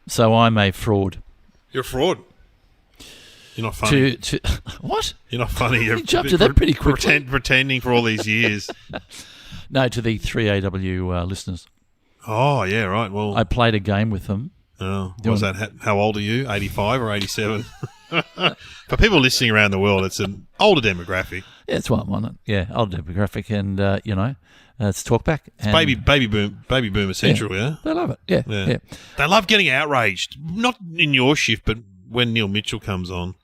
So I'm a fraud. You're a fraud. You're not funny. What? You're not funny. You jumped to that pretty quickly. Pretending for all these years. No, to the 3AW listeners. Oh, yeah, right. Well, I played a game with them. Oh, was that? How old are you? 85 or 87? For people listening around the world, it's an older demographic. Yeah, that's why I'm on it. Yeah, older demographic, and it's talkback. It's baby boom essential. Yeah, they love it. Yeah. They love getting outraged. Not in your shift, but when Neil Mitchell comes on.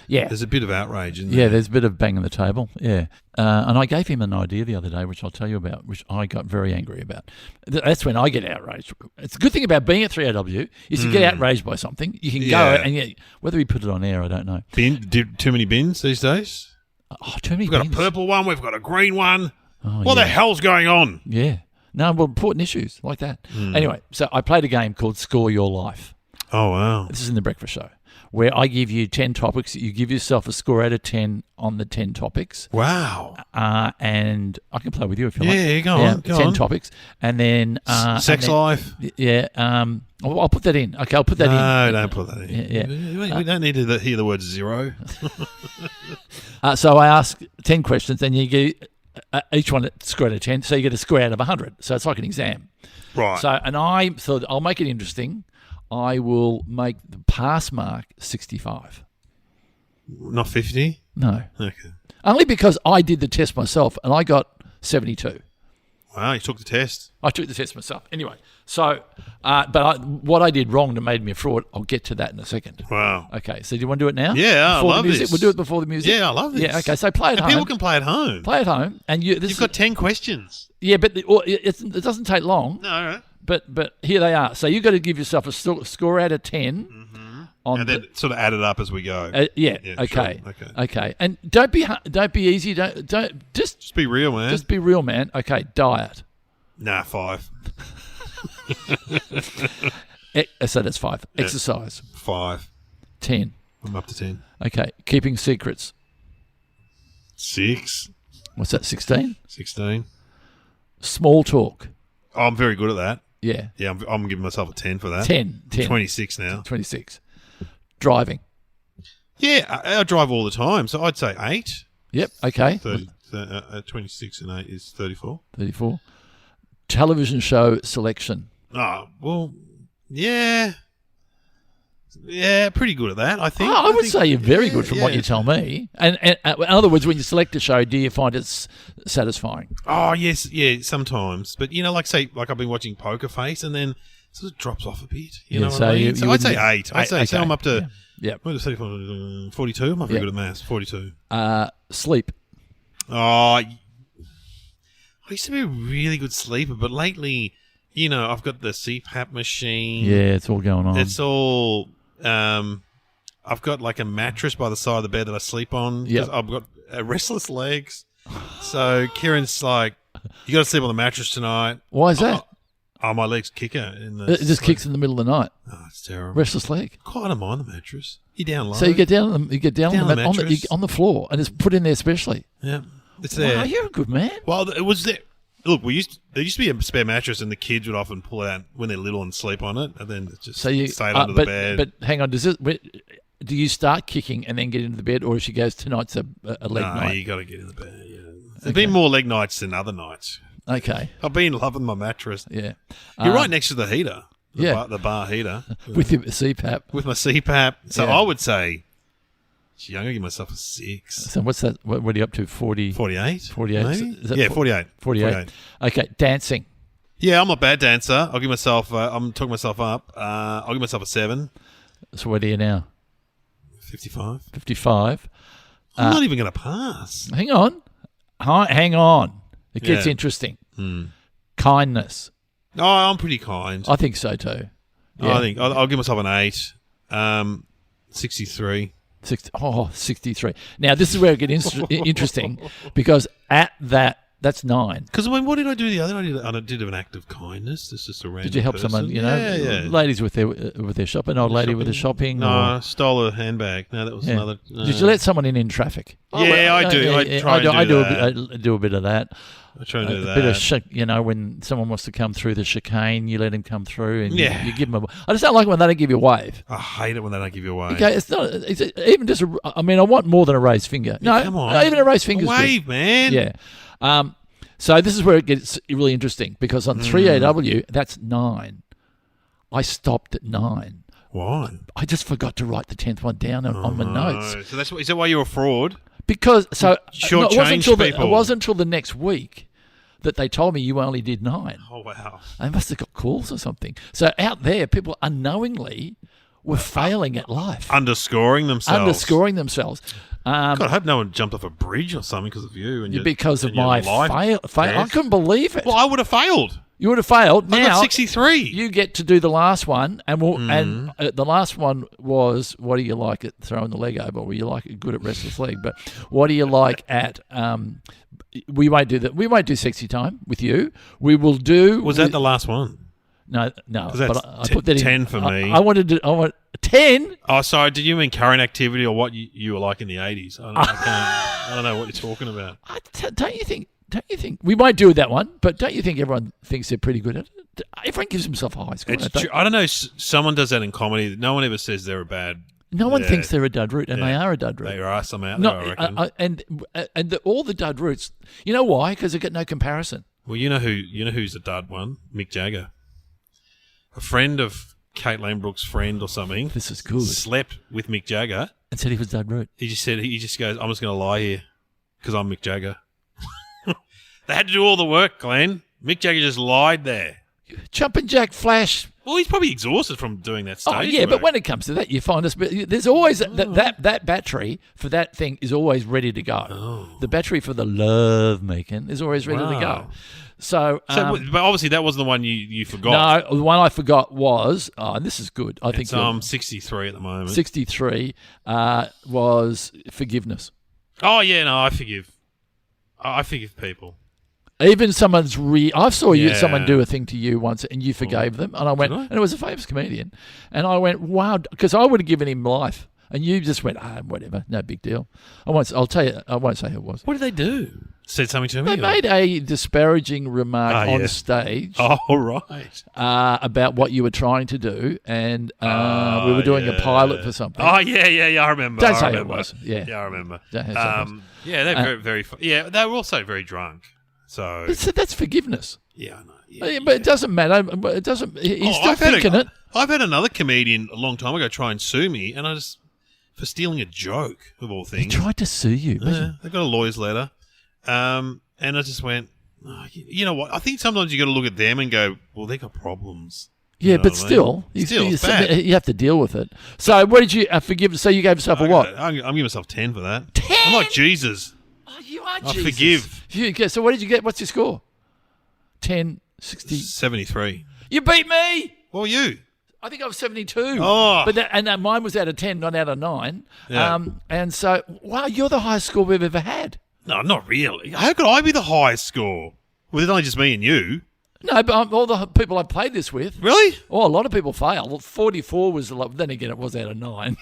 Yeah, there's a bit of outrage in there. Yeah, there's a bit of bang on the table. Yeah, and I gave him an idea the other day, which I'll tell you about, which I got very angry about. That's when I get outraged. It's a good thing about being at 3AW is you get outraged by something. You can go and whether he put it on air, I don't know. Too many bins these days? Oh, too many. We've got bins. a purple one. We've got a green one. Oh, what the hell's going on? Yeah. No, well, important issues like that. Anyway, so I played a game called Score Your Life. Oh, wow. This is in the breakfast show, where I give you 10 topics. You give yourself a score out of 10 on the 10 topics. Wow. And I can play with you if you like. Yeah, go on. 10 topics. And then... sex life. Yeah. I'll put that in. Okay, I'll put that in. No, don't put that in. Yeah. We don't need to hear the word zero. So I ask 10 questions, and you get each one a score out of 10, so you get a score out of 100. So it's like an exam. Right. So, and I thought I'll make it interesting. I will make the pass mark 65. Not 50? No. Okay. Only because I did the test myself and I got 72. Wow, you took the test. I took the test myself. Anyway, so, what I did wrong that made me a fraud, I'll get to that in a second. Wow. Okay, so do you want to do it now? Yeah, I love this. We'll do it before the music. Yeah, I love this. Yeah, okay, so play at home. People can play at home. Play at home. And you've got 10 questions. Yeah, but it doesn't take long. No, all right. But here they are. So you've got to give yourself a score out of 10. And then sort of add it up as we go. Yeah. Okay. Sure. Okay. And don't be easy. Don't just be real, man. Just be real, man. Okay. Diet. Nah, 5. So that's 5. Yeah. Exercise. 5. 10. I'm up to 10. Okay. Keeping secrets. 6. What's that? 16. 16. Small talk. Oh, I'm very good at that. Yeah. Yeah, I'm giving myself a 10 for that. 10. 26 now. 26. Driving. Yeah, I drive all the time, so I'd say 8. Yep, okay. 26 and 8 is 34. 34. Television show selection. Oh, well, yeah. Yeah, pretty good at that, I think. I would say you're very good from what you tell me. And in other words, when you select a show, do you find it's satisfying? Oh, yes, yeah, sometimes. But, like I've been watching Poker Face and then it sort of drops off a bit. You know what I mean? So I'd say 8. I'd say so I'm up to 42. I'm not very good at maths. 42. Sleep. Oh, I used to be a really good sleeper, but lately, I've got the CPAP machine. Yeah, it's all going on. It's all... I've got like a mattress by the side of the bed that I sleep on. Yep. I've got restless legs. So Kieran's like, you got to sleep on the mattress tonight. Why is that? Oh, my legs kicker. It just kicks in the middle of the night. Oh, it's terrible. Restless leg. Quite don't mind the mattress. You're down low. So you get down on the floor and it's put in there specially. Yeah, it's there. Wow, you're a good man. Well, it was there. Look, there used to be a spare mattress, and the kids would often pull it out when they're little and sleep on it, and then it just stayed under the bed. But hang on, do you start kicking and then get into the bed, or if she goes tonight's a leg night? No, you got to get in the bed. Yeah. There's been more leg nights than other nights. Okay, I've been loving my mattress. Yeah, you're right next to the heater. The bar heater with your CPAP. With my CPAP, so I would say. I'm going to give myself a 6. So what's that? What are you up to? 40? 48. 48? Maybe? 48. 48. Okay, dancing. Yeah, I'm a bad dancer. I'll give myself, I'm talking myself up. I'll give myself a 7. So what are you now? 55. 55. I'm not even going to pass. Hang on. Hang on. It gets interesting. Kindness. Oh, I'm pretty kind. I think so too. Yeah. I think I'll give myself an 8. 63. 63. Now, this is where it gets interesting because at that That's 9. Because what did I do the other day? I did an act of kindness. This is a random Did you help person. someone? Ladies with their shopping, old lady with the shopping. No, I stole a handbag. No, that was another. Did you let someone in traffic? I do. I do a bit of that. I try to do that. A bit of when someone wants to come through the chicane, you let him come through, and you give them I just don't like it when they don't give you a wave. I hate it when they don't give you a wave. Okay, it's not. It's even just. I want more than a raised finger. No, come on. Even a raised finger. Wave, man. Yeah. So this is where it gets really interesting because on 3AW, that's 9. I stopped at 9. Why? I just forgot to write the 10th one down on my notes. So is that why you're a fraud? Because it wasn't until the next week that they told me you only did 9. Oh wow! They must have got calls or something. So out there, people unknowingly were failing at life, underscoring themselves. God, I hope no one jumped off a bridge or something because of you. Because of my fail. I couldn't believe it. Well, I would have failed. You would have failed. I now got 63. You get to do the last one, and the last one was, what do you like at throwing the leg over? Well, you like it good at restless leg, but what do you like at? We won't do that. We won't do sexy time with you. We will do. Was that the last one? No. But I put that 10 in. for me. I want 10. Oh, sorry. Did you mean current activity or what you were like in the 80s? I don't know what you're talking about. Don't you think we might do that one? But don't you think everyone thinks they're pretty good at it? Everyone gives himself a high score. It's true. I don't know. Someone does that in comedy. No one ever says they're a bad. No one thinks they're a dud root, and they are a dud root. There are some out there, I reckon. All the dud roots. You know why? Because they get no comparison. Well, you know who's a dud one? Mick Jagger, a friend of Kate Lanebrook's friend or something. This is good. Slept with Mick Jagger and said he was dud root. He just goes, I'm just going to lie here because I'm Mick Jagger. They had to do all the work, Glenn. Mick Jagger just lied there. Jumping Jack Flash. Well, he's probably exhausted from doing that stage. Oh, yeah, work. But when it comes to that, you find us. There's always that battery for that thing is always ready to go. Oh. The battery for the love making is always ready to go. So but obviously that wasn't the one you forgot. No, the one I forgot was, and this is good. I think I'm 63 at the moment. 63 was forgiveness. Oh yeah, no, I forgive. I forgive people. Even someone's someone do a thing to you once and you forgave them, and I went, and it was a famous comedian, and I went, wow, because I would have given him life, and you just went, whatever, no big deal. I'll tell you, I won't say who it was. What did they do? Said something to me? They made a disparaging remark on stage. Oh, right. About what you were trying to do, and we were doing a pilot for something. Oh, yeah, I remember. Don't say who it was. Yeah, I remember. Yeah, they're very, very fun. Yeah, they were also very drunk. So that's forgiveness. Yeah, I know. Yeah, but it doesn't matter. It doesn't. He's still thinking it. I've had another comedian a long time ago try and sue me, and for stealing a joke of all things. He tried to sue you. Yeah, they got a lawyer's letter, and I just went, you know what? I think sometimes you got to look at them and go, well, they got problems. Yeah, but still, you have to deal with it. So, what did you forgive? So you gave yourself a what? I'm giving myself 10 for that. 10? I'm like Jesus. Oh, you are Jesus. I forgive. So what did you get? What's your score? 10, 60. 73. You beat me. What were you? I think I was 72. Oh. But mine was out of 10, not out of 9. Yeah. And so, wow, you're the highest score we've ever had. No, not really. How could I be the highest score? Well, it's only just me and you. No, but all the people I played this with. Really? Oh, a lot of people failed. 44 was a lot. Then again, it was out of 9.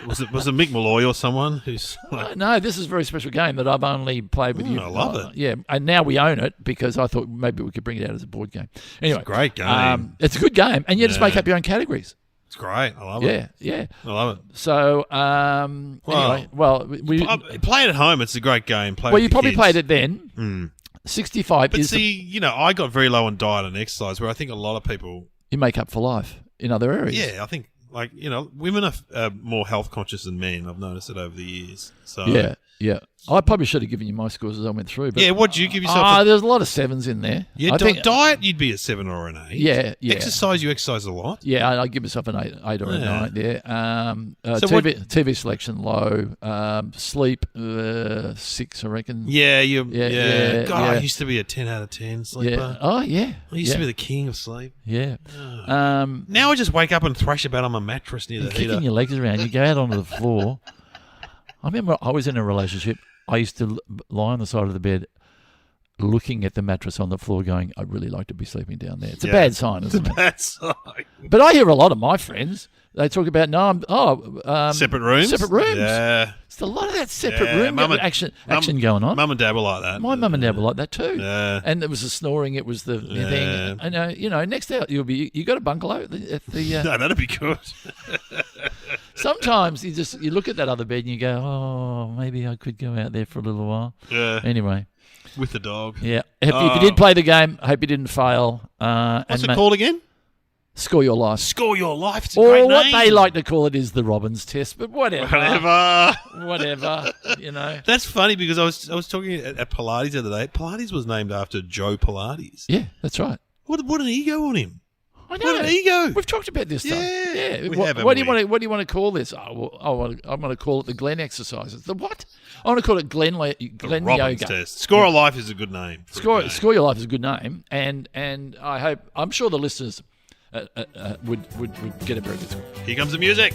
Was it Mick Malloy or someone who's? No, this is a very special game that I've only played with you. I love it. Yeah, and now we own it because I thought maybe we could bring it out as a board game. Anyway, it's a great game. It's a good game, and you just make up your own categories. It's great. I love it. Yeah. I love it. So, anyway, we play it at home. It's a great game. You probably played it then. 65 but I got very low on diet and exercise, where I think a lot of people you make up for life in other areas. Yeah, I think women are more health conscious than men. I've noticed it over the years. So yeah. I probably should have given you my scores as I went through. But yeah, what did you give yourself? There's a lot of 7s in there. Yeah, I think diet, you'd be a 7 or an 8. Yeah. Exercise, you exercise a lot. Yeah, I give myself an 8 or a 9. Yeah. TV selection low. Sleep 6, I reckon. Yeah. God, I used to be a 10 out of 10 sleeper. Yeah. Oh yeah. I used to be the king of sleep. Yeah. Now I just wake up and thrash about on my mattress near the heater. Kicking your legs around. You go out onto the floor. I remember I was in a relationship. I used to lie on the side of the bed looking at the mattress on the floor going, I'd really like to be sleeping down there. It's a bad sign, isn't it? It's a bad sign. But I hear a lot of my friends, they talk about, separate rooms? Separate rooms. Yeah. It's a lot of that separate room action going on. Mum and Dad were like that. My mum and dad were like that too. Yeah. And it was the snoring, it was the thing. And, next out, you got a bungalow at the No, that'd be good. Sometimes you look at that other bed and you go, oh, maybe I could go out there for a little while. Yeah. Anyway. With the dog. Yeah. If you did play the game, I hope you didn't fail. What's it called again? Score Your Life. Score Your Life. It's a great name. Or what they like to call it is the Robbins test, but whatever. Whatever. Whatever. That's funny because I was talking at Pilates the other day. Pilates was named after Joe Pilates. Yeah, that's right. What an ego on him. I know. What an ego. We've talked about this stuff. Yeah. What do you want to call this? I'm going to call it the Glenn exercises. The what? I want to call it Glenn Robbins yoga. Test. Score a Life is a good name. Score Your Life is a good name, and I'm sure the listeners would get a very good score. Here comes the music.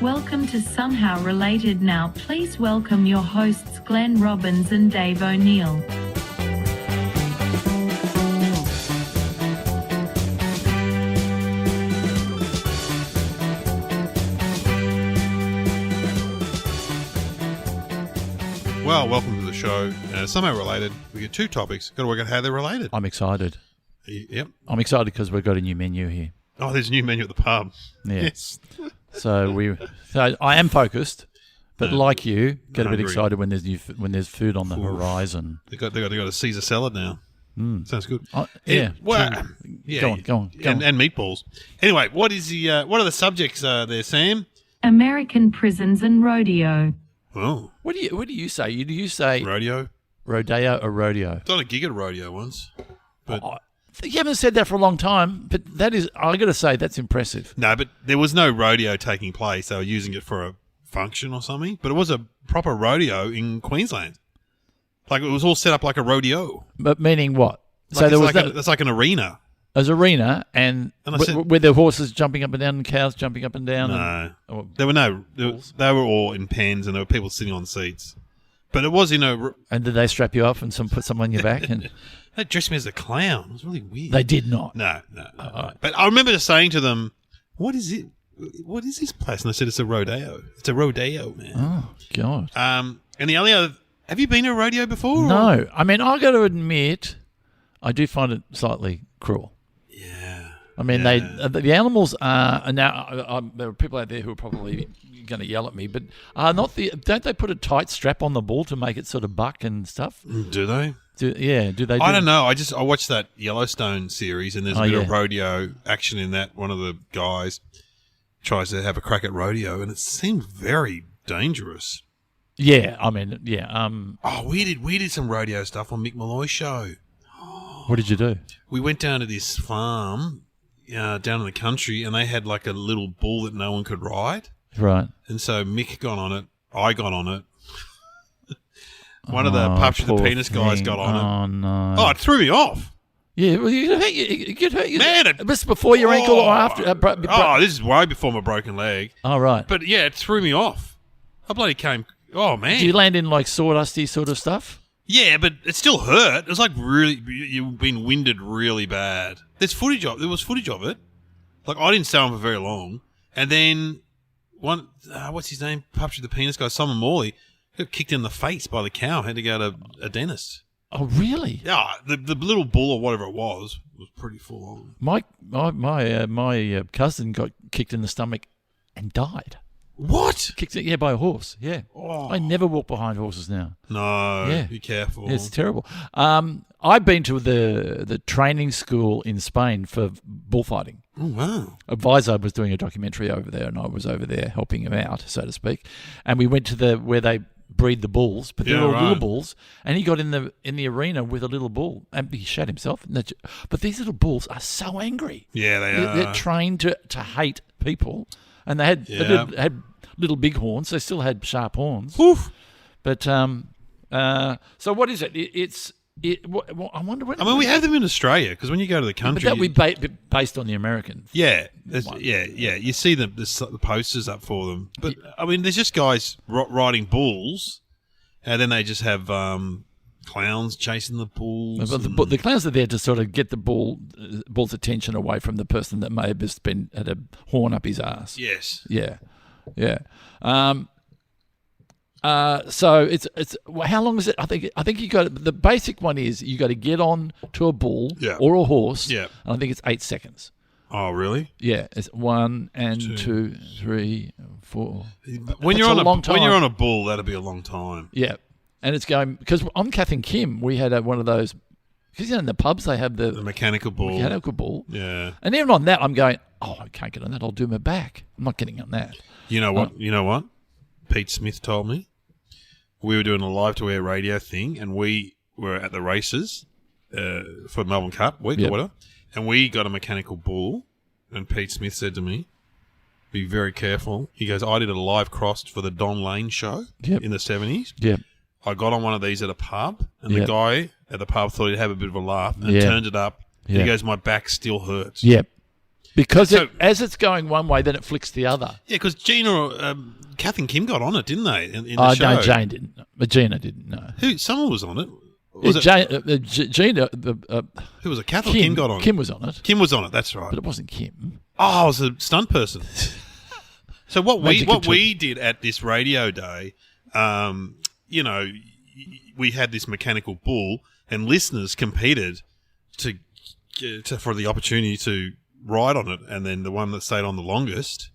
Welcome to Somehow Related Now. Please welcome your hosts Glenn Robbins and Dave O'Neill. Well, welcome to the show. Somehow related. We get two topics. Got to work out how they're related. I'm excited. Yep. I'm excited because we've got a new menu here. Oh, there's a new menu at the pub. Yeah. Yes. So I am focused, but like you, get a bit hungry. excited when there's food on the horizon. They got a Caesar salad now. Sounds good. Yeah. Well, Go on. And meatballs. Anyway, what are the subjects there, Sam? American prisons and rodeo. Oh, What do you say? Do you say rodeo. rodeo or rodeo? Done a gig at a rodeo once, but You haven't said that for a long time, but that is, I got to say, that's impressive. no, but there was no rodeo taking place. They were using it for a function or something, but it was a proper rodeo in Queensland. Like it was all set up like a rodeo. But meaning what? Like So there was it's like an arena. There's arena, and And I said- were there horses jumping up and down and cows jumping up and down? No, there were no. They were all in pens, and there were people sitting on seats. But it was, And did they strap you up and put some on your back? And they dressed me as a clown. It was really weird. they did not. No. But I remember just saying to them, "What is it? What is this place?" And they said, "It's a rodeo. It's a rodeo, man." Oh God. And the only other, have you been to a rodeo before? No, I mean I got to admit, I do find it slightly cruel. Yeah. I mean, the animals are, and now there are people out there who are probably going to yell at me, but don't they put a tight strap on the bull to make it sort of buck and stuff? Do they? Do they? I don't know. I watched that Yellowstone series, and there's a bit of rodeo action in that. One of the guys tries to have a crack at rodeo, and it seemed very dangerous. Yeah, I mean, yeah. We did some rodeo stuff on Mick Malloy's show. What did you do? We went down to this farm down in the country, and they had like a little bull that no one could ride. Right. And so Mick got on it. I got on it. One of the pups with the penis guys got on it. Oh, no. Oh, it threw me off. Yeah, well, you could hurt you. Man, this before your ankle or after? This is way before my broken leg. Oh, right. But yeah, it threw me off. I bloody came. Oh, man. Do you land in like sawdusty sort of stuff? Yeah, but it still hurt. It was like really, you've been winded really bad. There was footage of it. Like, I didn't stay on for very long. And then what's his name? Pups with the penis guy, Simon Morley, got kicked in the face by the cow, had to go to a dentist. Oh, really? Yeah, the little bull or whatever it was pretty full on. My cousin got kicked in the stomach and died. What? Kicked it, by a horse. Yeah. Oh. I never walk behind horses now. No. Yeah. Be careful. Yeah, it's terrible. I've been to the training school in Spain for bullfighting. Oh, wow. Advisor was doing a documentary over there, and I was over there helping him out, so to speak. And we went to where they breed the bulls, but they're all little bulls. And he got in the arena with a little bull, and he shot himself. But these little bulls are so angry. Yeah, they are. They're trained to hate people, and they had little big horns. They still had sharp horns. Oof. But so what is it? It's I wonder when. I mean, we have them in Australia because when you go to the country, but that would be based on the American. Yeah, yeah. You see the posters up for them, but I mean, there's just guys riding bulls, and then they just have clowns chasing the bulls. But the clowns are there to sort of get the bull's attention away from the person that may have just had a horn up his ass. Yes. Yeah. So it's how long is it? I think you got the basic one is you got to get on to a bull or a horse. Yeah. And I think it's 8 seconds. Oh, really? Yeah, it's 1 and 2, 3, 4. When you're on a bull, that'll be a long time. Yeah, and it's going because on Kath and Kim we had one of those because in the pubs they have the mechanical bull. Yeah, and even on that I'm going, I can't get on that. I'll do my back. I'm not getting on that. You know what? Pete Smith told me. We were doing a live-to-air radio thing, and we were at the races for Melbourne Cup week or whatever, and we got a mechanical bull, and Pete Smith said to me, be very careful. He goes, I did a live cross for the Don Lane show in the 70s. Yep. I got on one of these at a pub, and the guy at the pub thought he'd have a bit of a laugh and turned it up. Yep. He goes, my back still hurts. Yep. Because as it's going one way, then it flicks the other. Yeah, because Kath and Kim got on it, didn't they? In the show. No, Jane didn't. Gina didn't. No. Someone was on it. Gina. Who was it? Kath or Kim got on it? Kim was on it. Kim was on it. That's right. But it wasn't Kim. Oh, it was a stunt person. So what we did at this radio day, we had this mechanical bull, and listeners competed for the opportunity to ride on it, and then the one that stayed on the longest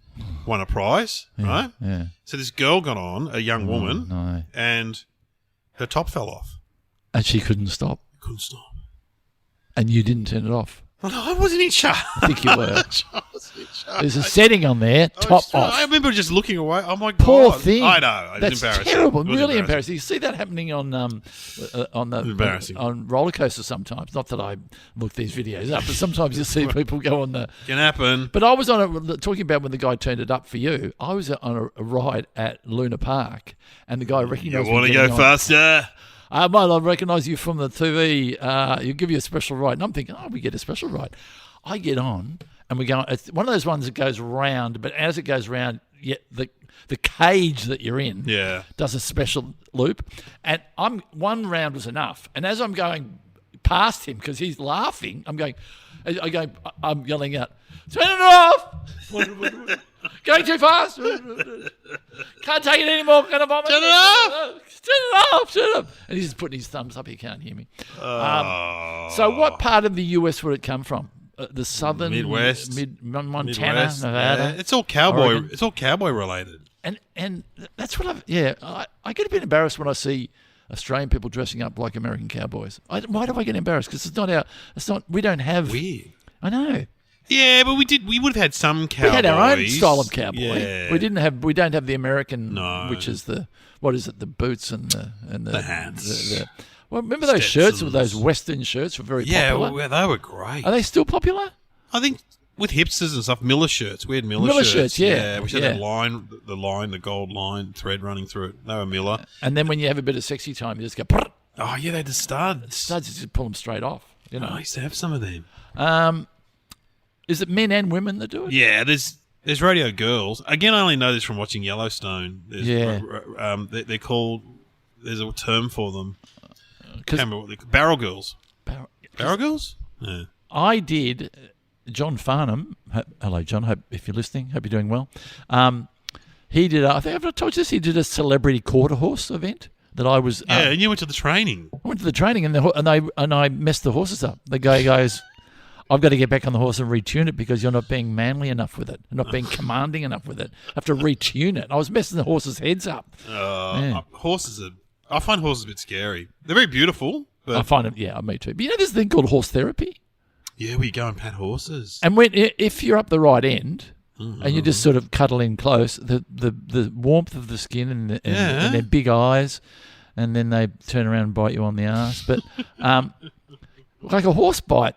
won a prize, right? Yeah. So this girl got on, a young woman, and her top fell off. And she couldn't stop. And you didn't turn it off. Well, no, I wasn't in charge. I think you were. There's a setting on there, top off. I remember just looking away. Oh, my God. Poor thing. I know. It's embarrassing. Terrible. Really embarrassing. You see that happening on embarrassing. On roller coasters sometimes. Not that I look these videos up, but sometimes you see people go on the... Can happen. But I was talking about when the guy turned it up for you, I was on a ride at Luna Park, and the guy recognised me. You want to go faster? I might not recognise you from the TV. You'll give you a special ride. And I'm thinking, we get a special ride. I get on, and we go. It's one of those ones that goes round, but as it goes round, the cage that you're in does a special loop. And one round was enough. And as I'm going past him, because he's laughing, I'm yelling out, turn it off! Going too fast! Can't take it anymore. Turn it off! Turn it off! And he's just putting his thumbs up. He can't hear me. So what part of the US would it come from? The southern Midwest, Montana, Midwest, Nevada. Yeah. It's all cowboy. Oregon. It's all cowboy related. And that's what I get a bit embarrassed when I see Australian people dressing up like American cowboys. Why do I get embarrassed? Because we don't have. Weird. I know. Yeah, but we would have had some cowboys. We had our own style of cowboy. Yeah. We don't have the American, which is the boots and the hats. Well, remember those shirts with those Western shirts were very popular. Yeah, they were great. Are they still popular? I think with hipsters and stuff, Miller shirts. We had Miller shirts. Yeah, we had that line, the gold line thread running through it. They were Miller. And then when you have a bit of sexy time, you just go. Prrr. Oh yeah, they had the studs. Studs, you just pull them straight off. You know. I used to have some of them. Is it men and women that do it? Yeah, there's radio girls. Again, I only know this from watching Yellowstone. They're called. There's a term for them. Barrel girls. Barrel girls? Yeah. I did. John Farnham. Hello, John. Hope if you're listening, hope you're doing well. He did. I think I've told you this. He did a celebrity quarter horse event that I was. And you went to the training. I went to the training, and I messed the horses up. The guy goes, I've got to get back on the horse and retune it because you're not being manly enough with it. You're not being commanding enough with it. I have to retune it. I was messing the horses' heads up. I find horses a bit scary. They're very beautiful. But I find them, me too. But you know there's a thing called horse therapy? Yeah, we go and pat horses. And if you're up the right end and you just sort of cuddle in close, the warmth of the skin and their big eyes, and then they turn around and bite you on the ass. But like a horse bite.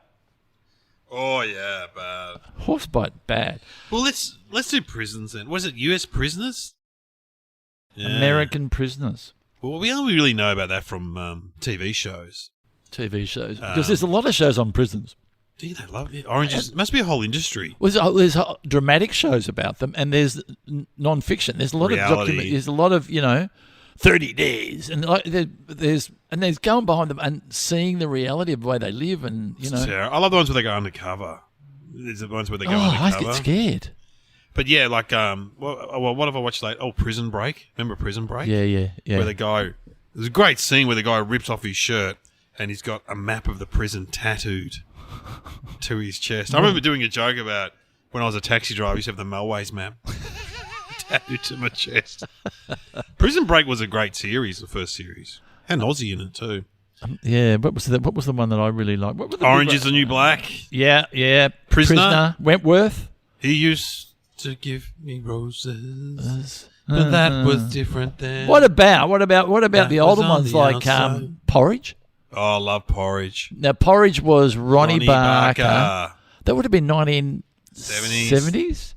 Oh yeah, bad. Horse bite, bad. Well, let's do prisons then. Was it U.S. prisoners? Yeah. American prisoners. Well, we only really know about that from TV shows. TV shows because there's a lot of shows on prisons. Do they love it? Oranges must be a whole industry. Well, there's dramatic shows about them, and there's non-fiction. There's a lot Reality. of there's a lot of 30 days, and there's going behind them and seeing the reality of the way they live, and I love the ones where they go undercover. There's the ones where they go undercover. I get scared. But yeah, like what have I watched late? Oh, Prison Break. Remember Prison Break? Yeah. Where the guy, there's a great scene where the guy rips off his shirt and he's got a map of the prison tattooed to his chest. I remember doing a joke about when I was a taxi driver, I used to have the Melways map tattooed to my chest. Prison Break was a great series, the first series. Had an Aussie in it too. What was the one that I really liked? Orange is the New Black. Yeah. Prisoner. Wentworth. He used to give me roses, but that was different then. What about the older ones like Porridge? Oh, I love Porridge. Now, Porridge was Ronnie Barker. That would have been 1970s.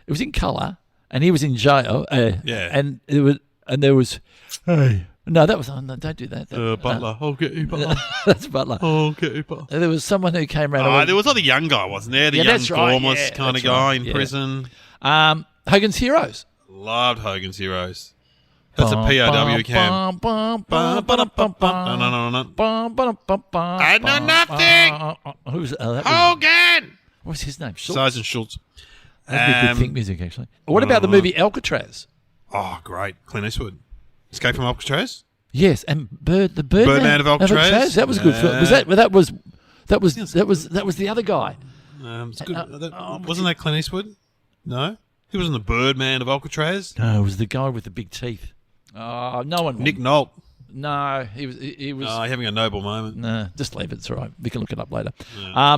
It was in colour, and he was in jail. And there was. Hey. No, that was. Oh, no, don't do that. Butler. I'll get you, Butler. That's Butler. I'll get you, Butler. There was someone who came around. There was like a young guy, wasn't there? The young, gormless kind of guy in prison. Hogan's Heroes. Loved Hogan's Heroes. That's a POW camp. No. I know nothing. Who's Hogan? What's his name? Sergeant Schultz. That'd be good think music, actually. What about the movie Alcatraz? Oh, great. Clint Eastwood. Escape from Alcatraz? Yes, and Birdman of Alcatraz. That was a good film. That was the other guy. It's good. Wasn't that Clint Eastwood? No? He wasn't the Birdman of Alcatraz? No, it was the guy with the big teeth. Oh, no one. Nick Nolte. No, he was. Oh, having a noble moment. No, just leave it. It's all right. We can look it up later. Yeah.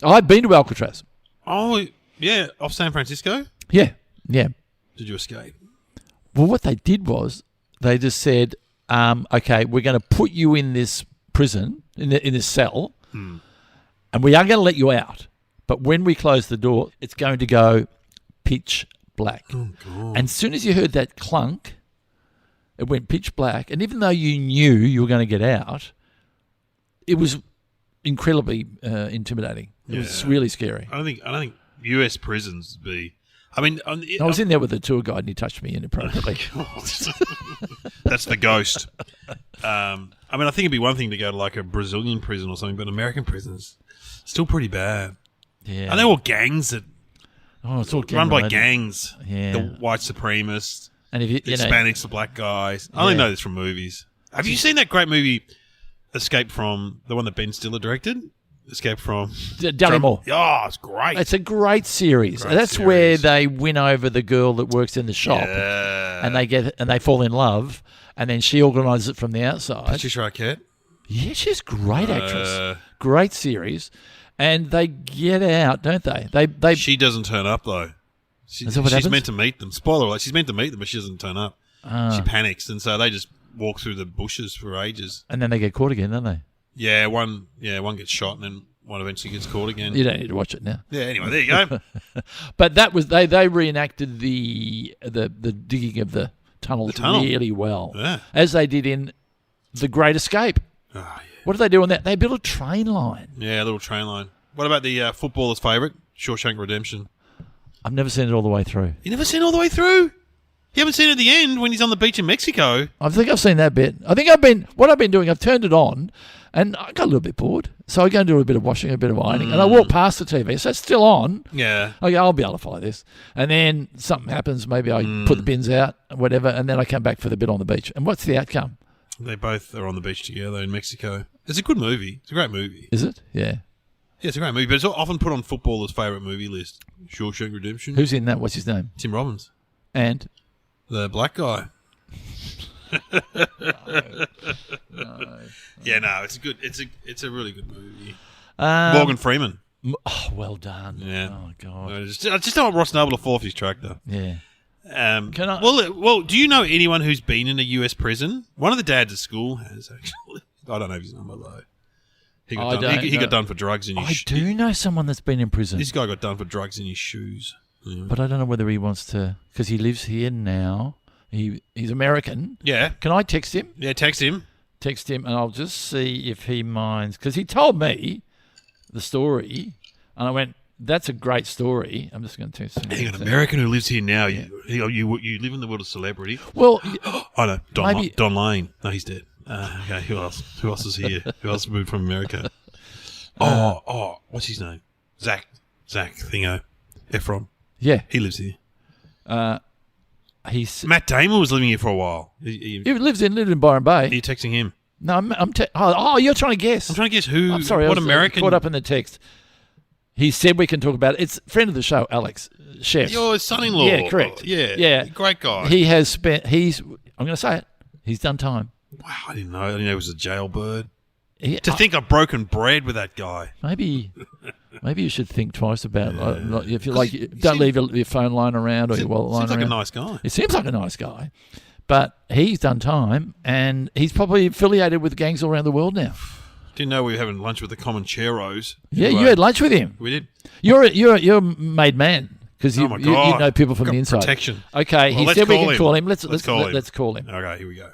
I've been to Alcatraz. Oh, yeah, off San Francisco? Yeah. Did you escape? Well, what they did was they just said, okay, we're going to put you in this prison, in this cell, and we are going to let you out. But when we close the door, it's going to go pitch black. Oh, God. And as soon as you heard that clunk, it went pitch black. And even though you knew you were going to get out, it was incredibly intimidating. It was really scary. I don't think US prisons would be... I mean... I was in there with a tour guide and he touched me inappropriately. That's the ghost. I mean, I think it'd be one thing to go to like a Brazilian prison or something, but American prisons, still pretty bad. Yeah. And they're all gangs that... Oh, it's all run by gangs. Yeah. The white supremacists. And if the Hispanics, the black guys. I only know this from movies. Have you seen that great movie, Escape from... The one that Ben Stiller directed? Escape from... Danny Moore. Oh, it's great. It's a great series. That's where they win over the girl that works in the shop, and they fall in love, and then she organises it from the outside. Patricia Arquette. Yeah, she's a great actress. Great series, and they get out, don't they? They. She doesn't turn up though. She's meant to meet them. Spoiler alert: she's meant to meet them, but she doesn't turn up. She panics, and so they just walk through the bushes for ages. And then they get caught again, don't they? Yeah, one gets shot, and then one eventually gets caught again. You don't need to watch it now. Yeah, anyway, there you go. But that was they reenacted the digging of the tunnels really well, as they did in The Great Escape. Oh, yeah. What did they do on that? They built a train line. Yeah, a little train line. What about the footballer's favourite, Shawshank Redemption? I've never seen it all the way through. You never seen it all the way through? You haven't seen it at the end when he's on the beach in Mexico? I think I've seen that bit. What I've been doing, I've turned it on, and I got a little bit bored. So I go and do a bit of washing, a bit of ironing, and I walk past the TV, so it's still on. Yeah. I go, I'll be able to follow this. And then something happens, maybe I put the bins out, whatever, and then I come back for the bit on the beach. And what's the outcome? They both are on the beach together in Mexico. It's a good movie. It's a great movie. Is it? Yeah. Yeah, it's a great movie, but it's often put on footballers' favourite movie list. Shawshank Redemption. Who's in that? What's his name? Tim Robbins. And? The black guy. No. Yeah, no, it's a good. It's a really good movie. Morgan Freeman. Oh, well done. Yeah. Oh God. I just don't want Ross Noble to fall off his tractor. Yeah. Can I? Well, do you know anyone who's been in a US prison? One of the dads at school has actually. I don't know his number though. He got done for drugs in his. I do know someone that's been in prison. This guy got done for drugs in his shoes. Yeah. But I don't know whether he wants to, because he lives here now. He's American. Yeah. Can I text him? Yeah, text him. text him, and I'll just see if he minds, because he told me the story, and I went, "That's a great story." I'm just going to text him. Hang on, an American who lives here now. Yeah. You live in the world of celebrity. Well, I know Don Lane. No, he's dead. Okay, who else? Who else is here? Who else moved from America? What's his name? Zach Thingo, Efron. Yeah, he lives here. Matt Damon was living here for a while. He lived in Byron Bay. Are you texting him? No, you're trying to guess. I'm trying to guess who. I'm sorry, what I was American? Caught up in the text. He said we can talk about it. It's a friend of the show, Alex, chef. Your son-in-law. Yeah, correct. Yeah, great guy. He has spent. I'm going to say it. He's done time. Wow, I didn't know. I didn't know he was a jailbird. Think I've broken bread with that guy. Maybe you should think twice about if you don't leave your phone lying around or your wallet lying around. Seems like a nice guy. It seems like a nice guy, but he's done time, and he's probably affiliated with gangs all around the world now. Didn't know we were having lunch with the Comancheros. Yeah, you had lunch with him. We did. You're a made man because you know people from the inside. Protection. Okay, he said we can call him. Let's call him. Okay, here we go.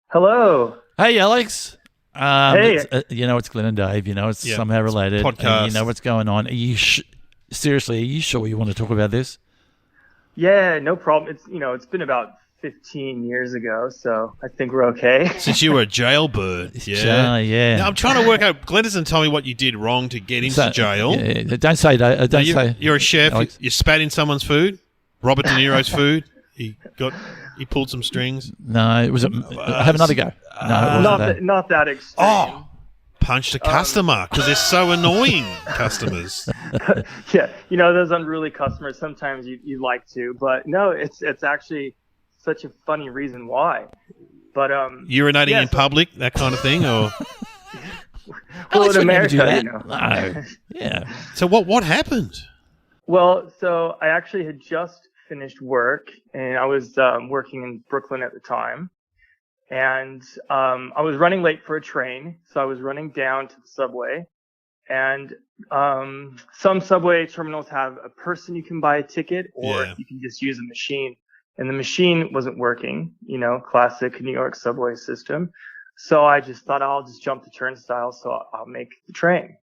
Hello. Hey, Alex. Hey. It's Glenn and Dave. It's somehow related. Podcast. And you know what's going on. Are you seriously? Are you sure you want to talk about this? Yeah, no problem. It's been about 15 years ago, so I think we're okay. Since you were a jailbird. Yeah. Now, I'm trying to work out. Glenn doesn't tell me what you did wrong to get into jail. Yeah, don't say that. Say. You're a chef. Alex. You spat in someone's food. Robert De Niro's food. He pulled some strings. No, it was. Have another go. No, it wasn't not that extreme. Punched a customer because they're so annoying. Customers. Yeah, those unruly customers. Sometimes you like to, but no, it's actually such a funny reason why. But urinating in public, that kind of thing, or well, in America, No. Yeah. So what happened? Well, so I actually had just finished work, and I was working in Brooklyn at the time, and I was running late for a train, so I was running down to the subway, and some subway terminals have a person you can buy a ticket, or you can just use a machine, and the machine wasn't working, classic New York subway system. So I just thought I'll just jump the turnstile, so I'll make the train.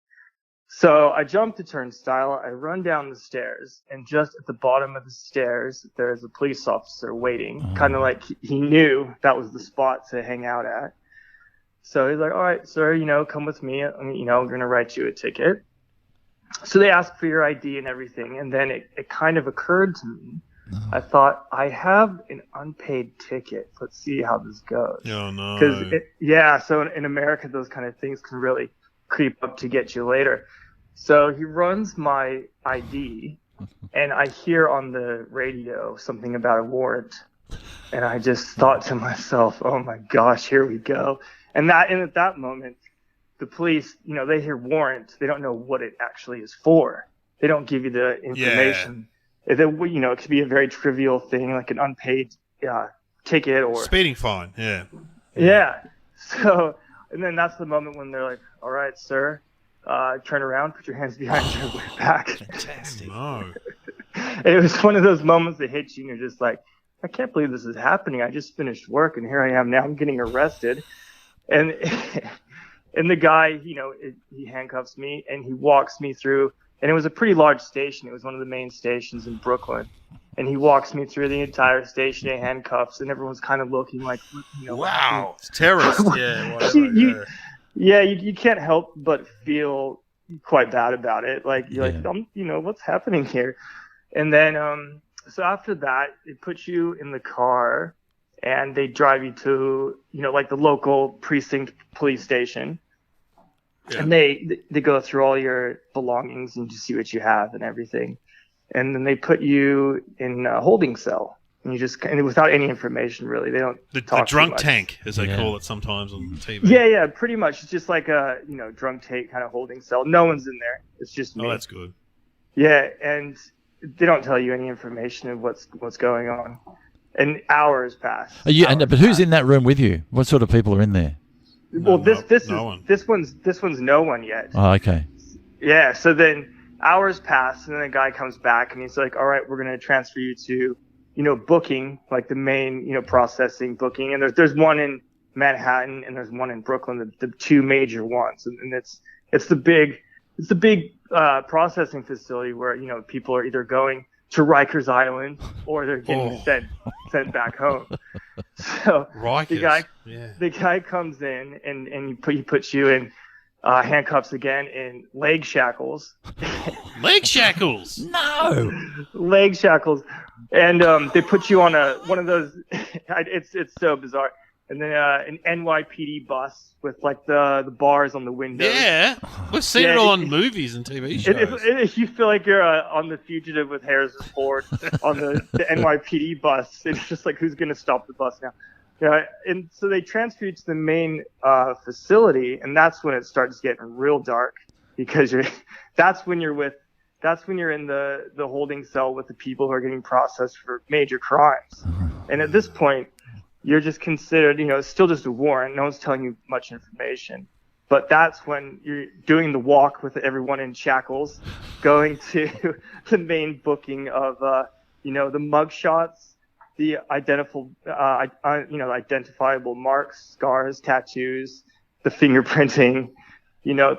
So I jumped the turnstile, I run down the stairs, and just at the bottom of the stairs, there's a police officer waiting, kind of like he knew that was the spot to hang out at. So he's like, "All right, sir, come with me, I'm going to write you a ticket." So they asked for your ID and everything, and then it kind of occurred to me. I thought, I have an unpaid ticket. Let's see how this goes. Oh, no. So in America, those kind of things can really creep up to get you later. So he runs my ID, and I hear on the radio something about a warrant. And I just thought to myself, oh my gosh, here we go. And at that moment, the police, they hear warrant. They don't know what it actually is for. They don't give you the information. It could be a very trivial thing, like an unpaid ticket or speeding fine. Yeah. So, and then that's the moment when they're like, "All right, sir, turn around, put your hands behind your back." Fantastic. No. It was one of those moments that hit you, and you're just like, I can't believe this is happening. I just finished work, and here I am now. I'm getting arrested, and the guy, he handcuffs me and he walks me through. And it was a pretty large station. It was one of the main stations in Brooklyn. And he walks me through the entire station in handcuffs, and everyone's kind of looking like, wow, it's terrorist. Yeah, whatever. You can't help but feel quite bad about it. Like, you're like, what's happening here? And then, so after that, it puts you in the car, and they drive you to, like the local precinct police station. Yeah. And they go through all your belongings and just see what you have and everything. And then they put you in a holding cell. And without any information, really. They don't the drunk tank, as they call it sometimes on TV. Yeah, pretty much. It's just like a, drunk tank kind of holding cell. No one's in there. It's just me. Oh, that's good. Yeah, and they don't tell you any information of what's going on. And hours pass. But who's in that room with you? What sort of people are in there? Well, this one's no one yet. Oh, okay. Yeah. So then hours pass, and then the guy comes back, and he's like, "All right, we're gonna transfer you to booking, like the main, processing booking. And there's one in Manhattan and there's one in Brooklyn, the two major ones. And it's the big processing facility where, people are either going to Rikers Island or they're getting sent back home. So Rikers. The guy comes in and he puts you in handcuffs again in leg shackles. Leg shackles? No. Leg shackles. And they put you on one of those. It's so bizarre. And then an NYPD bus with like the bars on the windows. Yeah, we've seen it all on movies and TV shows. You feel like you're on The Fugitive with Harrison Ford on the NYPD bus. It's just like, who's going to stop the bus now? And so they transfer you to the main facility, and that's when it starts getting real dark, because that's when you're in the holding cell with the people who are getting processed for major crimes. And at this point, you're just considered, it's still just a warrant. No one's telling you much information. But that's when you're doing the walk with everyone in shackles, going to the main booking of, the mug shots, the identifiable marks, scars, tattoos, the fingerprinting,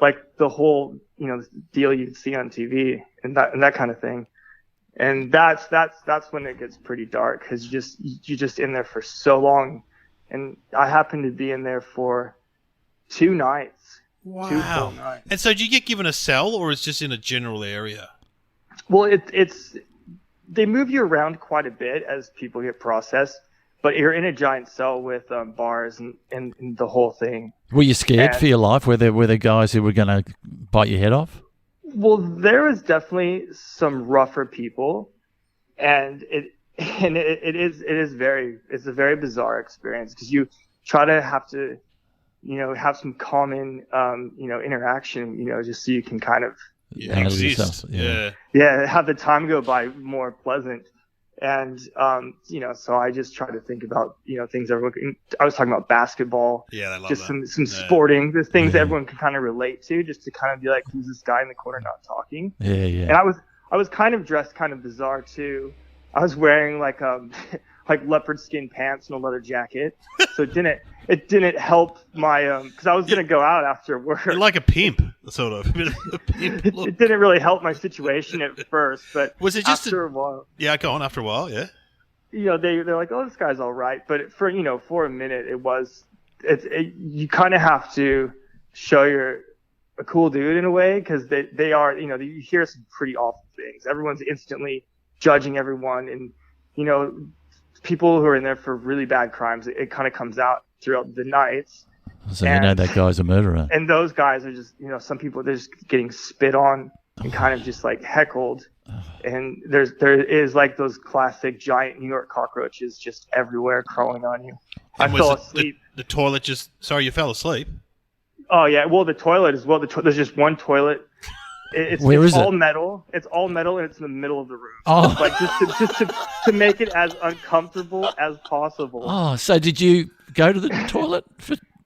like the whole, deal you'd see on TV and that kind of thing. And that's when it gets pretty dark, because you're just in there for so long. And I happened to be in there for 2 nights. Wow. 2 full nights. And so do you get given a cell, or it's just in a general area? Well, they move you around quite a bit as people get processed, but you're in a giant cell with bars and the whole thing. Were you scared for your life? Were there guys who were going to bite your head off? Well, there was definitely some rougher people, and it's a very bizarre experience, because you try to have to, have some common, interaction, just so you can kind of exist. Yeah, have the time go by more pleasant. And, so I just try to think about, things I was talking about basketball. Yeah, I love just that. some sporting, the things everyone can kind of relate to, just to kind of be like, who's this guy in the corner not talking? Yeah. And I was kind of dressed kind of bizarre too. I was wearing like leopard skin pants and a leather jacket. So it didn't help my, cause I was going to go out after work. You're like a pimp, sort of. A pimp look. It didn't really help my situation at first, but was it just after a while? Yeah, go on after a while. Yeah. They're like, oh, this guy's all right. But for a minute, you kind of have to show you're a cool dude in a way, because they are, you hear some pretty awful things. Everyone's instantly judging everyone, and, people who are in there for really bad crimes, it kind of comes out throughout the nights. So that guy's a murderer. And those guys are just, some people, they're just getting spit on and kind of just like heckled. And there is like those classic giant New York cockroaches just everywhere crawling on you. And I fell asleep. The toilet you fell asleep? Oh yeah, well the toilet as well. There's just one toilet. It's all metal. It's all metal, and it's in the middle of the room. Oh, like just to make it as uncomfortable as possible. Oh, so did you go to the toilet?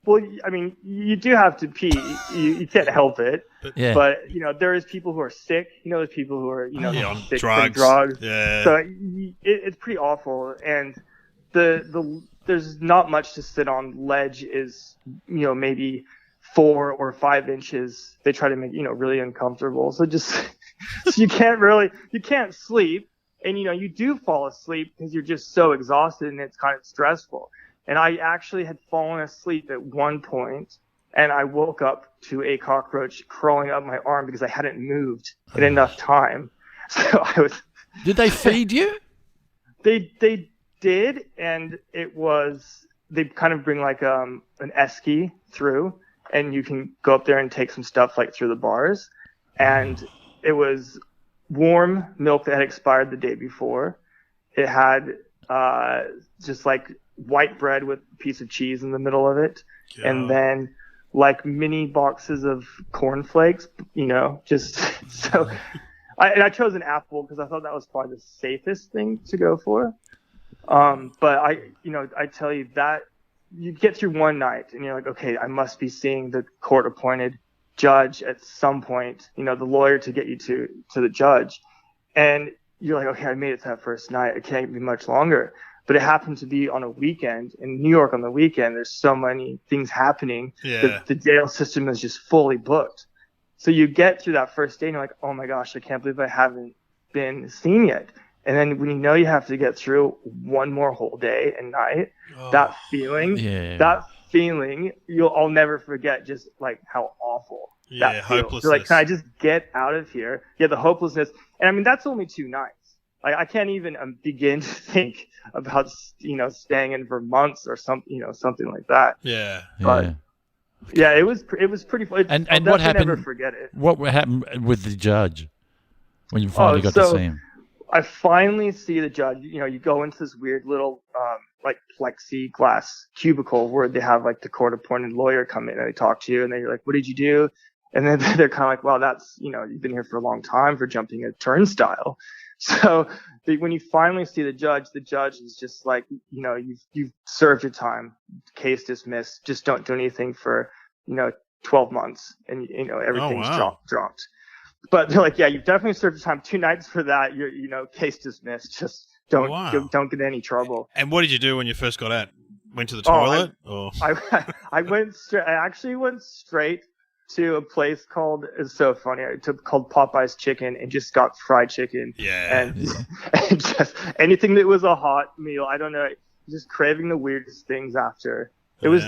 Well, I mean, you do have to pee. You can't help it. Yeah. But there is people who are sick. There's people who are on sick drugs. from drugs. Yeah. So it's pretty awful, and there's not much to sit on. Ledge is maybe 4 or 5 inches. They try to make really uncomfortable. So so you can't sleep, and you do fall asleep because you're just so exhausted, and it's kind of stressful. And I actually had fallen asleep at one point, and I woke up to a cockroach crawling up my arm because I hadn't moved in enough time. So I was. Did they feed you? They did, and they kind of bring like an esky through, and you can go up there and take some stuff like through the bars. And it was warm milk that had expired the day before. It had just like white bread with a piece of cheese in the middle of it. Yeah. And then like mini boxes of cornflakes, just so I chose an apple because I thought that was probably the safest thing to go for. But I tell you that you get through one night and you're like, okay, I must be seeing the court appointed judge at some point, the lawyer to get you to the judge. And you're like, okay, I made it to that first night. It can't be much longer. But it happened to be on a weekend. In New York on the weekend, there's so many things happening. Yeah. The jail system is just fully booked. So you get through that first day and you're like, oh my gosh, I can't believe I haven't been seen yet. And then when you know you have to get through one more whole day and night, that feeling, I'll never forget just like how awful that feels. Hopelessness. You're like, can I just get out of here? Yeah, the hopelessness. And I mean, that's only 2 nights. Like, I can't even begin to think about, staying in for months or something like that. Yeah. But yeah, it was pretty fun. And what happened? Never forget it. What happened with the judge when you finally got to see him? I finally see the judge. You go into this weird little like plexiglass cubicle where they have like the court-appointed lawyer come in and they talk to you, and then you're like, "What did you do?" And then they're kind of like, "Well, that's you've been here for a long time for jumping a turnstile." So when you finally see the judge is just like, you've served your time, case dismissed. Just don't do anything for 12 months, and everything's dropped. But they're like, yeah, you've definitely served your time. 2 nights for that, you're case dismissed. Just don't get any trouble. And what did you do when you first got out? Went to the toilet? I actually went straight to a place called, it's so funny, called Popeye's Chicken, and just got fried chicken. Yeah. And just anything that was a hot meal. I don't know, just craving the weirdest things after. It was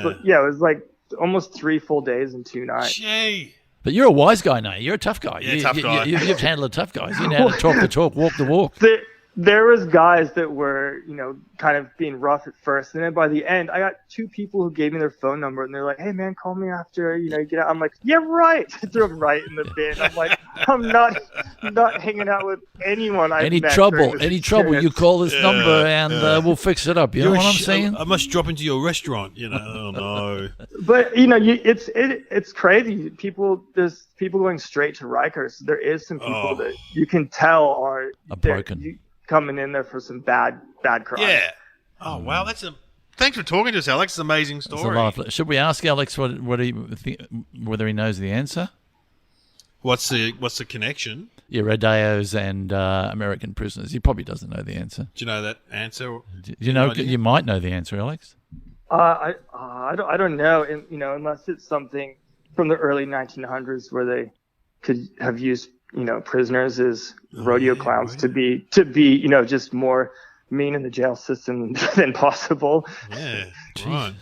like almost 3 full days and 2 nights. Gee. But you're a wise guy now. You're a tough guy. Yeah, tough guy. You've handled tough guys. You know how to talk the talk, walk the walk. There was guys that were, kind of being rough at first. And then by the end, I got 2 people who gave me their phone number, and they're like, hey, man, call me after, you get out. I'm like, yeah, right. Threw them right in the bin. I'm like, I'm not hanging out with anyone I've met. Any trouble, you call this number, and we'll fix it up. You know what I'm saying? I must drop into your restaurant, Oh, no. But, it's crazy. There's people going straight to Rikers. There is some people that you can tell are broken. Coming in there for some bad crime. Yeah. Oh, wow. Thanks for talking to us, Alex. It's an amazing story. Should we ask Alex whether he knows the answer? What's the connection? Yeah, Rodeos and American prisoners. He probably doesn't know the answer. Do you know that answer? You might know the answer, Alex. I don't know. And, unless it's something from the early 1900s where they could have used prisoners as rodeo clowns to be just more mean in the jail system than possible. Yeah, right.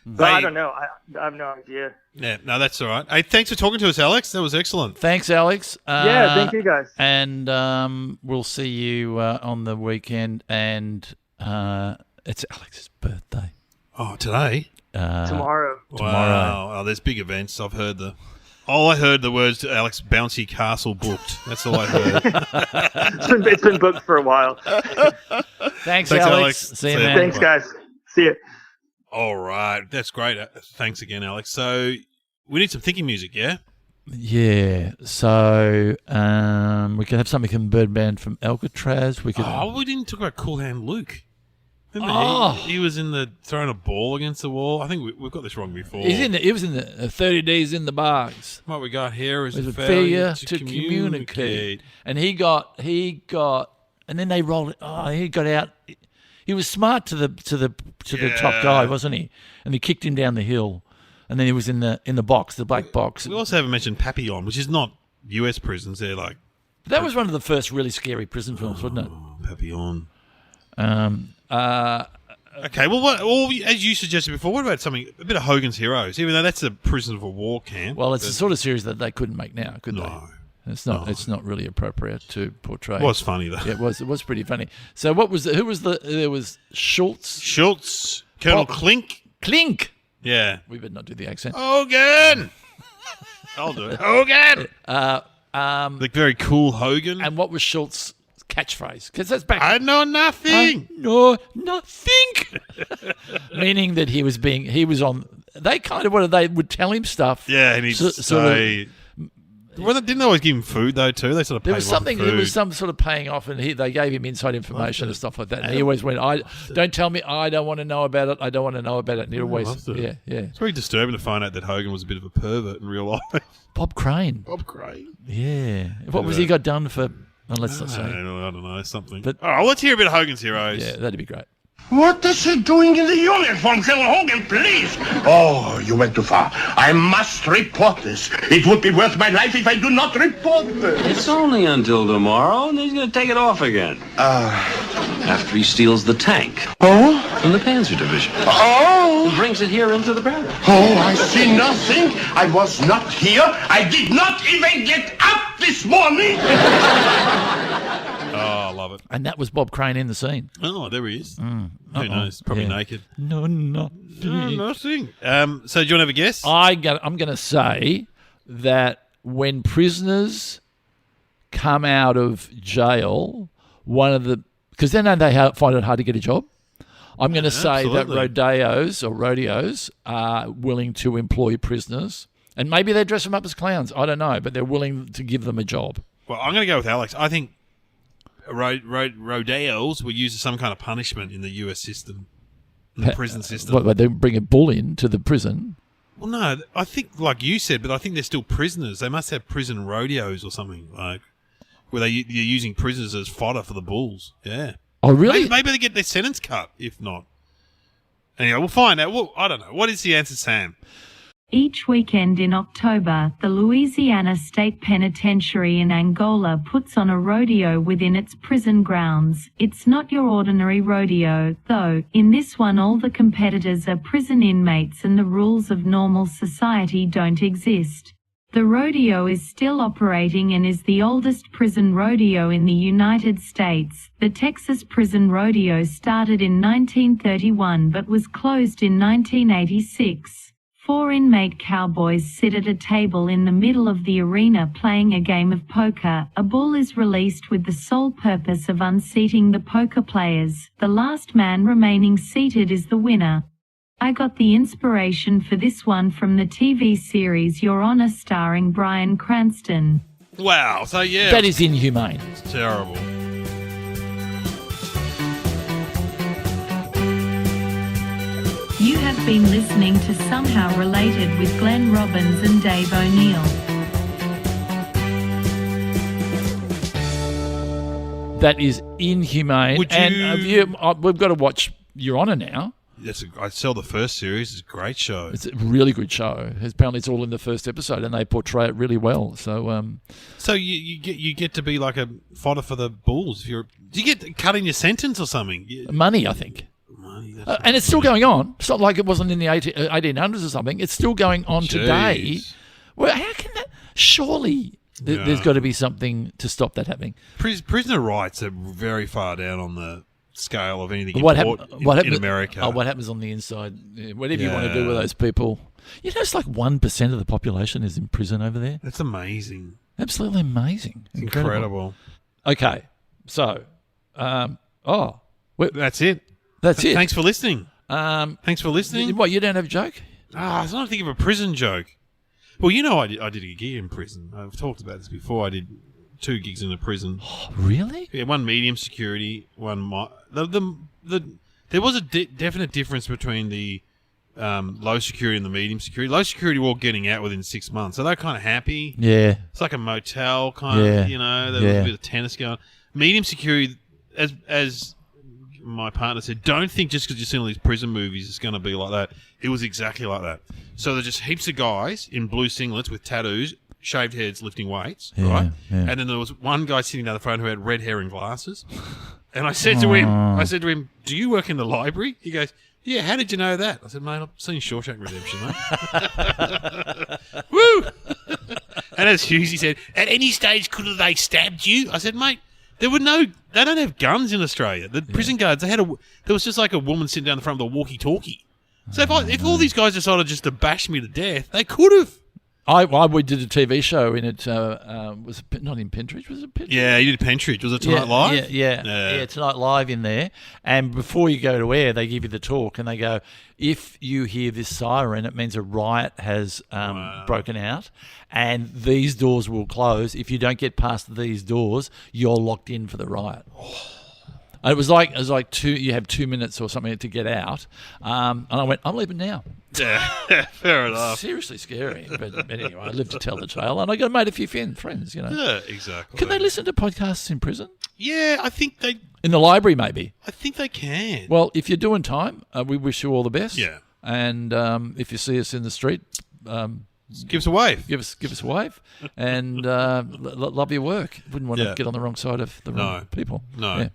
But I don't know. I have no idea. Yeah, no, that's all right. Hey, thanks for talking to us, Alex. That was excellent. Thanks, Alex. Yeah, thank you, guys. And we'll see you on the weekend. And it's Alex's birthday. Oh, today? Tomorrow. Wow. Oh, there's big events. I heard the words to Alex, bouncy castle booked. That's all I heard. It's been booked for a while. Thanks, Alex. See you, man. Thanks, guys. See you. All right. That's great. Thanks again, Alex. So we need some thinking music, yeah? Yeah. So we could have something from Bird Band from Alcatraz. We didn't talk about Cool Hand Luke. Remember he was in the throwing a ball against the wall. I think we've got this wrong before. He was in the 30 Days in the Box. What we got here is a failure to communicate. And he got, and then they rolled it. Oh, he got out. He was smart to the top guy, wasn't he? And they kicked him down the hill. And then he was in the box, the black box. We also haven't mentioned Papillon, which is not US prisons. They're like. That was one of the first really scary prison films, wasn't it? Papillon. Okay, well, as you suggested before, what about a bit of Hogan's Heroes? Even though that's a prison of a war camp. Well, it's the sort of series that they couldn't make now, could they? It's not. It's not really appropriate to portray. It was funny though. Yeah, it was pretty funny. So what was who was there was Schultz, Colonel Klink. Yeah, we better not do the accent. Hogan. I'll do it. Hogan. The very cool Hogan. And what was Schultz's catchphase? Because that's back. I know nothing. I know nothing. Meaning that he was on. They kind of they would tell him stuff. Yeah, and he'd say. Well, didn't they always give him food though too? They sort of there was some sort of paying off, and they gave him inside information and stuff like that. And he always went, don't tell me. I don't want to know about it. I don't want to know about it." And he always, yeah. It's very disturbing to find out that Hogan was a bit of a pervert in real life. Bob Crane. Bob Crane. Yeah. What was he got done for? Let's not say. I don't know, something. But, all right, let's hear a bit of Hogan's Heroes. Yeah, that'd be great. What is he doing in the uniform, General Hogan, please? Oh, you went too far. I must report this. It would be worth my life if I do not report this. It's only until tomorrow, and he's going to take it off again. After he steals the tank. Oh? From the Panzer Division. Oh? And brings it here into the barracks. Oh, I see nothing. I was not here. I did not even get up this morning. Oh, I love it. And that was Bob Crane in the scene. Oh, there he is. Who knows? Probably naked. No, nothing. No, nothing. So do you want to have a guess? I'm going to say that when prisoners come out of jail, because then they find it hard to get a job. I'm going to say that rodeos are willing to employ prisoners, and maybe they dress them up as clowns. I don't know, but they're willing to give them a job. Well, I'm going to go with Alex. I think rodeos were used as some kind of punishment in the US system, the prison system. What, they bring a bull into the prison? Well, no, I think, like you said, but I think they're still prisoners. They must have prison rodeos or something, like where they're using prisoners as fodder for the bulls. Yeah. Oh, really? Maybe they get their sentence cut, if not. Anyway, we'll find out. Well, I don't know. What is the answer, Sam? Each weekend in October, the Louisiana State Penitentiary in Angola puts on a rodeo within its prison grounds. It's not your ordinary rodeo, though. In this one, all the competitors are prison inmates and the rules of normal society don't exist. The rodeo is still operating and is the oldest prison rodeo in the United States. The Texas Prison Rodeo started in 1931 but was closed in 1986. 4 inmate cowboys sit at a table in the middle of the arena playing a game of poker. A bull is released with the sole purpose of unseating the poker players. The last man remaining seated is the winner. I got the inspiration for this one from the TV series Your Honor starring Bryan Cranston. Wow, so yeah. That is inhumane. It's terrible. You have been listening to Somehow Related with Glenn Robbins and Dave O'Neill. That is inhumane. Would you... And we've got to watch Your Honor now. I saw the first series. It's a great show. It's a really good show. Apparently, it's all in the first episode, and they portray it really well. So, so you get to be like a fodder for the bulls. Do you get cut in your sentence or something? Money, I think. And it's still going on. It's not like it wasn't in the 1800s or something. It's still going on today. Well, how can that? Surely there's got to be something to stop that happening. Prisoner rights are very far down on the scale of anything in America. Oh, what happens on the inside? Whatever you want to do with those people. You know, it's like 1% of the population is in prison over there. That's amazing. Absolutely amazing. Incredible. Okay, so, that's it. That's it. Thanks for listening. Thanks for listening. What, you don't have a joke? I was trying to think of a prison joke. Well, you know, I did a gig in prison. I've talked about this before. I did 2 gigs in a prison. Oh, really? Yeah, one medium security, one there was a definite difference between the low security and the medium security. Low security were all getting out within 6 months, so they're kind of happy. Yeah. It's like a motel kind of, you know, there was a bit of tennis going. Medium security, as my partner said, don't think just because you've seen all these prison movies it's going to be like that. It was exactly like that. So there's just heaps of guys in blue singlets with tattoos, shaved heads, lifting weights, right? Yeah. And then there was one guy sitting down the front who had red hair and glasses. And I said to him, do you work in the library? He goes, yeah, how did you know that? I said, mate, I've seen Shawshank Redemption, mate. Woo! And as Husey said, at any stage could have they stabbed you? I said, mate, they don't have guns in Australia. The prison guards, there was just like a woman sitting down the front of the walkie-talkie. So if all these guys decided just to bash me to death, they could have. We did a TV show in it. Was it not in Pentridge? Was it Pentridge? Yeah, you did Pentridge. Was it Tonight Live? Yeah, Tonight Live in there. And before you go to air, they give you the talk, and they go, if you hear this siren, it means a riot has broken out, and these doors will close. If you don't get past these doors, you're locked in for the riot. It was like you have 2 minutes or something to get out, and I went, I'm leaving now. Yeah, fair enough. Seriously scary, but anyway, I lived to tell the tale, and I made a few friends. Yeah, exactly. Can they listen to podcasts in prison? Yeah, I think they. In the library, maybe. I think they can. Well, if you're doing time, we wish you all the best. Yeah. And if you see us in the street, give us a wave. Give us a wave, and love your work. Wouldn't want to get on the wrong side of the wrong people. No. Yeah.